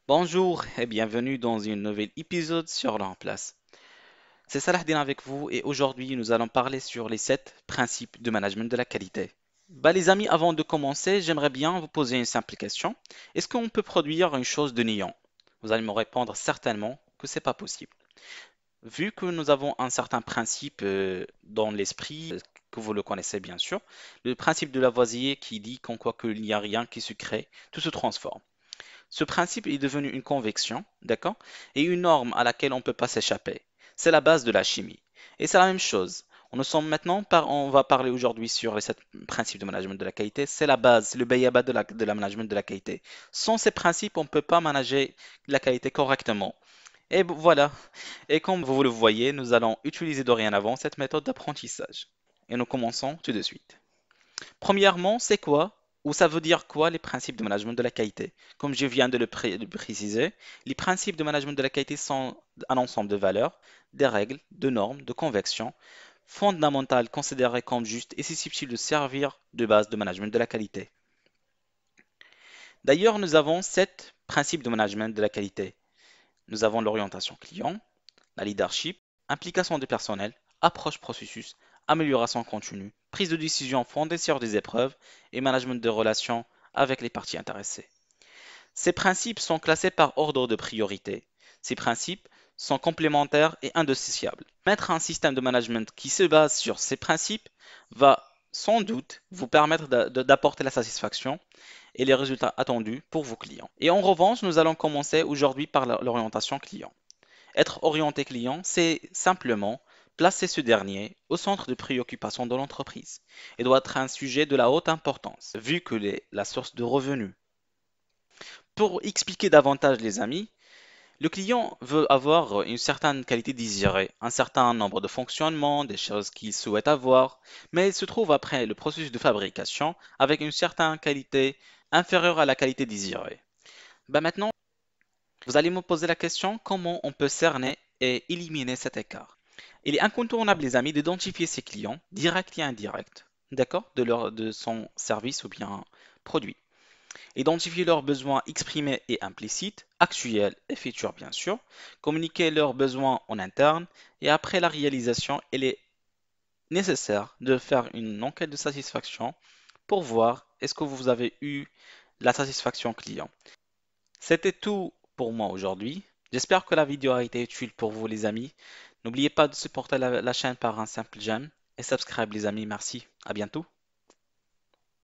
Bonjour et bienvenue dans un nouvel épisode sur l'Emplace. C'est Salahdin avec vous et aujourd'hui nous allons parler sur les 7 principes de management de la qualité. Les amis, avant de commencer, j'aimerais bien vous poser une simple question. Est-ce qu'on peut produire une chose de néant? Vous allez me répondre certainement que c'est pas possible. Vu que nous avons un certain principe dans l'esprit, que vous le connaissez bien sûr, le principe de Lavoisier qui dit qu'en quoi qu'il n'y a rien qui se crée, tout se transforme. Ce principe est devenu une conviction, d'accord, et une norme à laquelle on ne peut pas s'échapper. C'est la base de la chimie. Et c'est la même chose. On va parler aujourd'hui sur les 7 principes de management de la qualité. C'est la base, c'est le bayaba de la management de la qualité. Sans ces principes, on ne peut pas manager la qualité correctement. Et voilà. Et comme vous le voyez, nous allons utiliser dorénavant cette méthode d'apprentissage. Et nous commençons tout de suite. Premièrement, c'est quoi ou ça veut dire quoi les principes de management de la qualité? Comme je viens de le préciser, les principes de management de la qualité sont un ensemble de valeurs, des règles, de normes, de convictions fondamentales considérées comme justes et susceptibles de servir de base de management de la qualité. D'ailleurs, nous avons 7 principes de management de la qualité. Nous avons l'orientation client, la leadership, implication du personnel, approche processus, amélioration continue, prise de décision fondée sur des épreuves et management de relations avec les parties intéressées. Ces principes sont classés par ordre de priorité. Ces principes sont complémentaires et indissociables. Mettre un système de management qui se base sur ces principes va sans doute vous permettre d'apporter la satisfaction et les résultats attendus pour vos clients. Et en revanche, nous allons commencer aujourd'hui par l'orientation client. Être orienté client, c'est simplement placer ce dernier au centre de préoccupation de l'entreprise et doit être un sujet de la haute importance, vu que la source de revenus. Pour expliquer davantage les amis, le client veut avoir une certaine qualité désirée, un certain nombre de fonctionnements, des choses qu'il souhaite avoir, mais il se trouve après le processus de fabrication avec une certaine qualité inférieure à la qualité désirée. Maintenant, vous allez me poser la question comment on peut cerner et éliminer cet écart. Il est incontournable, les amis, d'identifier ses clients, directs et indirects, d'accord, de son service ou bien produit. Identifier leurs besoins exprimés et implicites, actuels et futurs bien sûr, communiquer leurs besoins en interne et après la réalisation, il est nécessaire de faire une enquête de satisfaction pour voir est-ce que vous avez eu la satisfaction client. C'était tout pour moi aujourd'hui. J'espère que la vidéo a été utile pour vous les amis. N'oubliez pas de supporter la chaîne par un simple j'aime et subscribe les amis. Merci. À bientôt.